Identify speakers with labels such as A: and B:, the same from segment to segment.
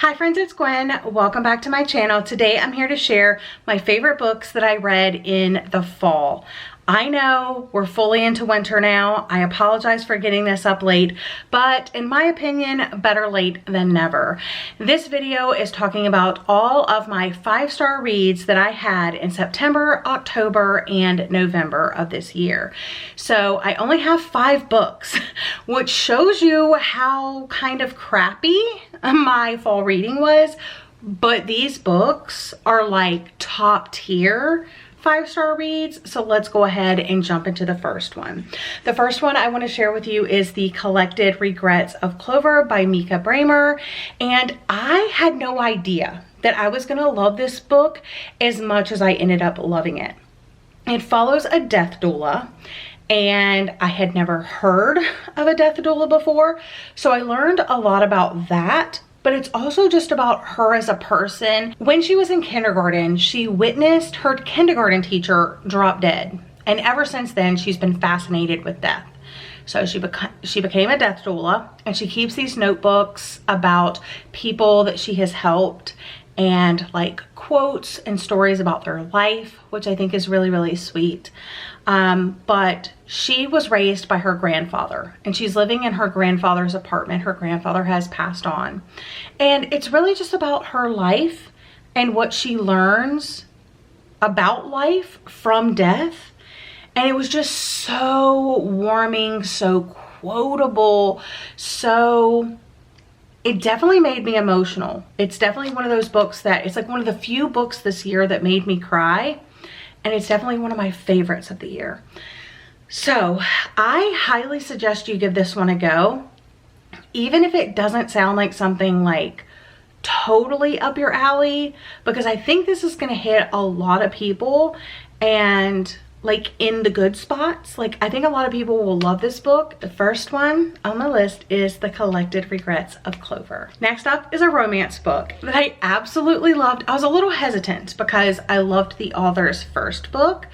A: Hi friends, it's Gwen. Welcome back to my channel. Today I'm here to share my favorite books that I read in the fall. I know we're fully into winter now. I apologize for getting this up late, but in my opinion, better late than never. This video is talking about all of my 5-star reads that I had in September, October, and November of this year. So I only have 5 books, which shows you how kind of crappy my fall reading was, but these books are like top tier 5-star reads. So let's go ahead and jump into the first one. The first one I want to share with you is The Collected Regrets of Clover by 𝒑𝒂𝒃𝒅. And I had no idea that I was going to love this book as much as I ended up loving it. It follows a death doula, and I had never heard of a death doula before. So I learned a lot about that. But it's also just about her as a person. When she was in kindergarten, she witnessed her kindergarten teacher drop dead. And ever since then, she's been fascinated with death. So she became a death doula, and she keeps these notebooks about people that she has helped and like quotes and stories about their life, which I think is really, really sweet. But she was raised by her grandfather, and she's living in her grandfather's apartment. Her grandfather has passed on, and it's really just about her life and what she learns about life from death. And it was just so warming, so quotable, so it definitely made me emotional. It's definitely one of those books that it's like one of the few books this year that made me cry. And it's definitely one of my favorites of the year. So I highly suggest you give this one a go. Even if it doesn't sound like something like totally up your alley, because I think this is gonna hit a lot of people and like in the good spots. Like I think a lot of people will love this book. The first one on the list is The Collected Regrets of Clover. Next up is a romance book that I absolutely loved. I was a little hesitant because I loved the author's first book.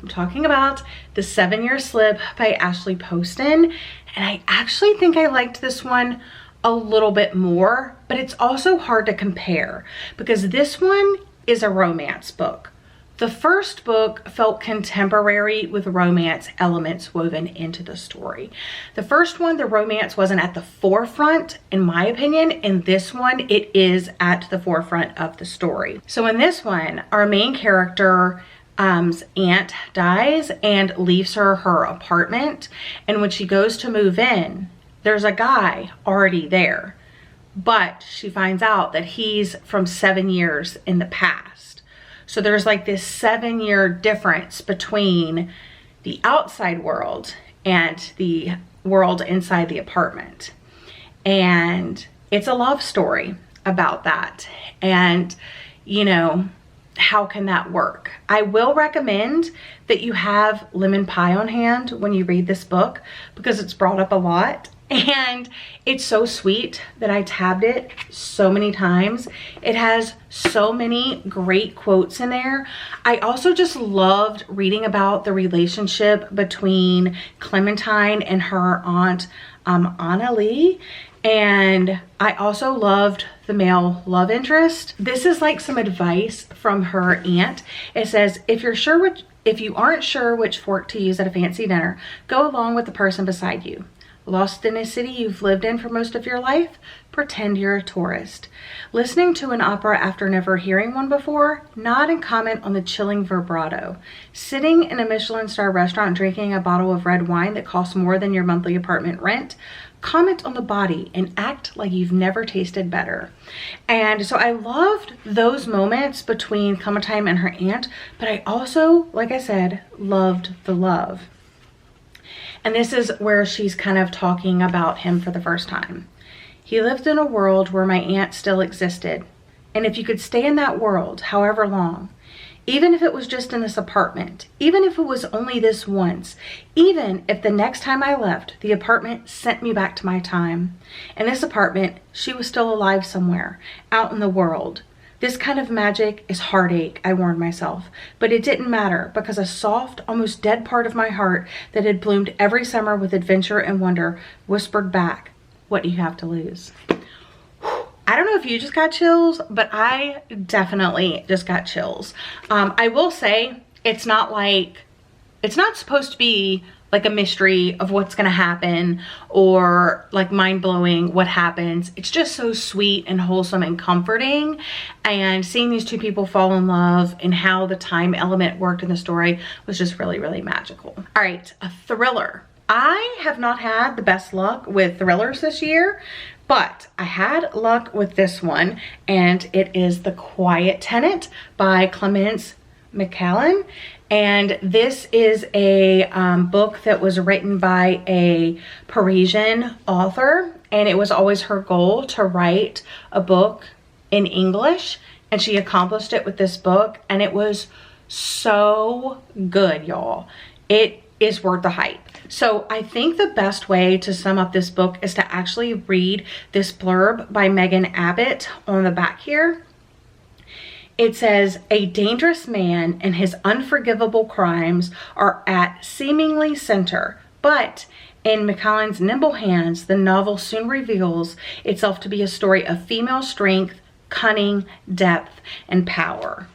A: I'm talking about The 7-Year Slip by Ashley Poston. And I actually think I liked this one a little bit more, but it's also hard to compare because this one is a romance book. The first book felt contemporary with romance elements woven into the story. The first one, the romance wasn't at the forefront, in my opinion. In this one, it is at the forefront of the story. So in this one, our main character's aunt dies and leaves her apartment. And when she goes to move in, there's a guy already there. But she finds out that he's from 7 years in the past. So there's like this 7-year difference between the outside world and the world inside the apartment. And it's a love story about that. And, you know, how can that work? I will recommend that you have lemon pie on hand when you read this book because it's brought up a lot. And it's so sweet that I tabbed it so many times. It has so many great quotes in there. I also just loved reading about the relationship between Clementine and her aunt, Annalie. And I also loved the male love interest. This is like some advice from her aunt. It says, if you aren't sure which fork to use at a fancy dinner, go along with the person beside you. Lost in a city you've lived in for most of your life? Pretend you're a tourist. Listening to an opera after never hearing one before? Nod and comment on the chilling vibrato. Sitting in a Michelin-star restaurant drinking a bottle of red wine that costs more than your monthly apartment rent? Comment on the body and act like you've never tasted better. And so I loved those moments between Clementine and her aunt, but I also, like I said, loved the love. And this is where she's kind of talking about him for the first time. He lived in a world where my aunt still existed. And if you could stay in that world, however long, even if it was just in this apartment, even if it was only this once, even if the next time I left, the apartment sent me back to my time. In this apartment, she was still alive somewhere, out in the world. This kind of magic is heartache, I warned myself, but it didn't matter because a soft, almost dead part of my heart that had bloomed every summer with adventure and wonder whispered back, what do you have to lose? I don't know if you just got chills, but I definitely just got chills. I will say it's not supposed to be like a mystery of what's gonna happen or like mind-blowing what happens. It's just so sweet and wholesome and comforting, and seeing these two people fall in love and how the time element worked in the story was just really, really magical. All right, a thriller. I have not had the best luck with thrillers this year, but I had luck with this one, and it is The Quiet Tenant by Clemence McCallan. And this is a book that was written by a Parisian author, and it was always her goal to write a book in English, and she accomplished it with this book, and it was so good, y'all. It is worth the hype. So I think the best way to sum up this book is to actually read this blurb by Megan Abbott on the back here. It says, a dangerous man and his unforgivable crimes are at seemingly center, but in McCallan's nimble hands, the novel soon reveals itself to be a story of female strength, cunning, depth, and power.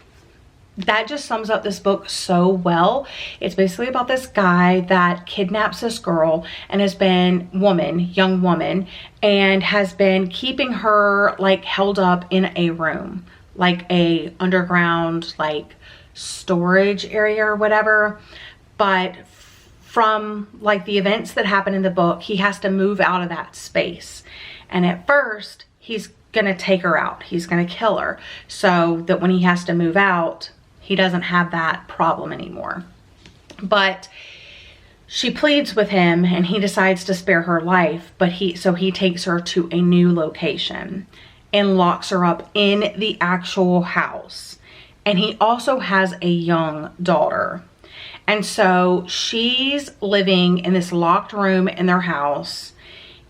A: That just sums up this book so well. It's basically about this guy that kidnaps this girl and has been young woman, and has been keeping her like held up in a room, like a underground like storage area or whatever. But from like the events that happen in the book, he has to move out of that space. And at first he's gonna take her out. He's gonna kill her so that when he has to move out, he doesn't have that problem anymore. But she pleads with him and he decides to spare her life, but so he takes her to a new location and locks her up in the actual house. And he also has a young daughter. And so she's living in this locked room in their house.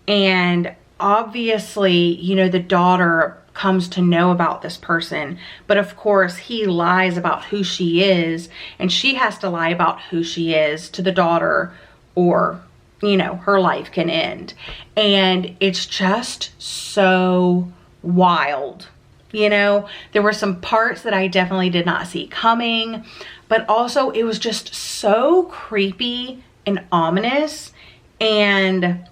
A: And obviously, you know, the daughter comes to know about this person, but of course he lies about who she is, and she has to lie about who she is to the daughter, or you know, her life can end. And it's just so wild. You know, there were some parts that I definitely did not see coming, but also it was just so creepy and ominous and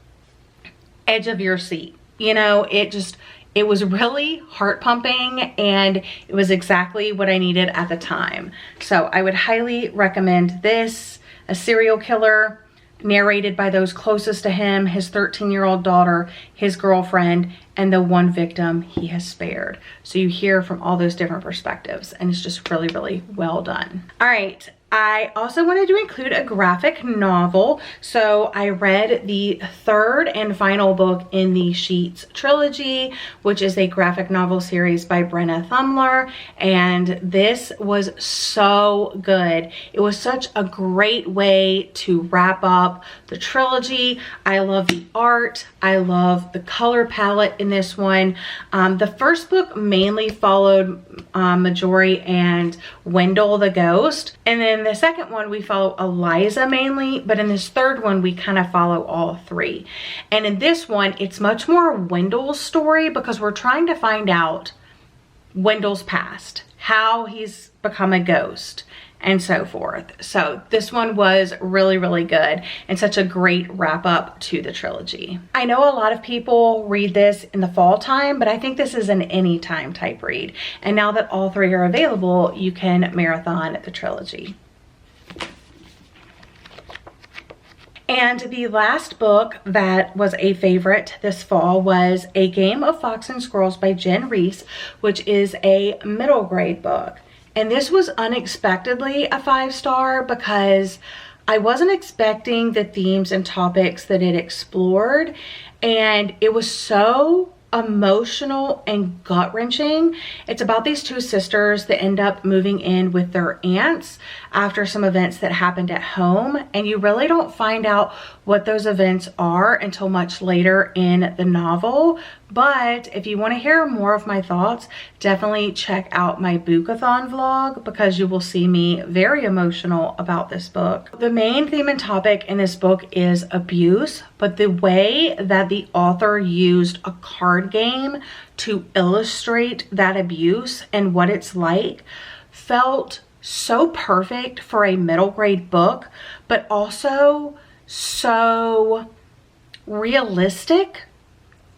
A: edge of your seat. You know, it was really heart pumping, and it was exactly what I needed at the time. So I would highly recommend this. A serial killer narrated by those closest to him, his 13-year-old daughter, his girlfriend, and the one victim he has spared. So you hear from all those different perspectives, and it's just really, really well done. All right. I also wanted to include a graphic novel. So I read the third and final book in the Sheets trilogy, which is a graphic novel series by Brenna Thumler. And this was so good. It was such a great way to wrap up the trilogy. I love the art. I love the color palette in this one. The first book mainly followed Marjorie and Wendell the ghost. And then the second one we follow Eliza mainly, but in this third one we kind of follow all three. And in this one it's much more Wendell's story, because we're trying to find out Wendell's past, how he's become a ghost, and so forth. So this one was really, really good, and such a great wrap up to the trilogy. I know a lot of people read this in the fall time, but I think this is an anytime type read. And now that all three are available, you can marathon the trilogy. And the last book that was a favorite this fall was A Game of Fox and Squirrels by Jen Reese, which is a middle grade book. And this was unexpectedly a 5-star, because I wasn't expecting the themes and topics that it explored. And it was so emotional and gut-wrenching. It's about these two sisters that end up moving in with their aunts after some events that happened at home, and you really don't find out what those events are until much later in the novel. But if you want to hear more of my thoughts, definitely check out my book-a-thon vlog because you will see me very emotional about this book. The main theme and topic in this book is abuse, but the way that the author used a card game to illustrate that abuse and what it's like felt so perfect for a middle grade book, but also so realistic.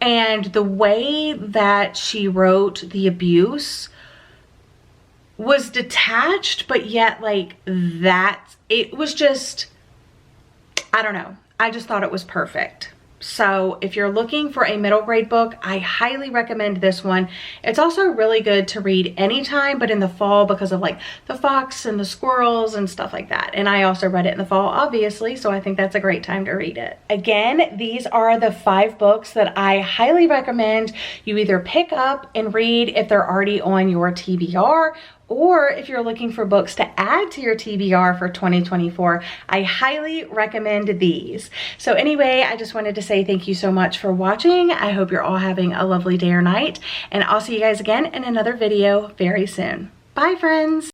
A: And the way that she wrote the abuse was detached, but yet like that, it was just, I don't know. I just thought it was perfect. So if you're looking for a middle grade book, I highly recommend this one. It's also really good to read anytime, but in the fall because of like the fox and the squirrels and stuff like that. And I also read it in the fall, obviously, so I think that's a great time to read it. Again, these are the 5 books that I highly recommend you either pick up and read if they're already on your TBR, or if you're looking for books to add to your TBR for 2024, I highly recommend these. So anyway, I just wanted to say thank you so much for watching. I hope you're all having a lovely day or night, and I'll see you guys again in another video very soon. Bye, friends.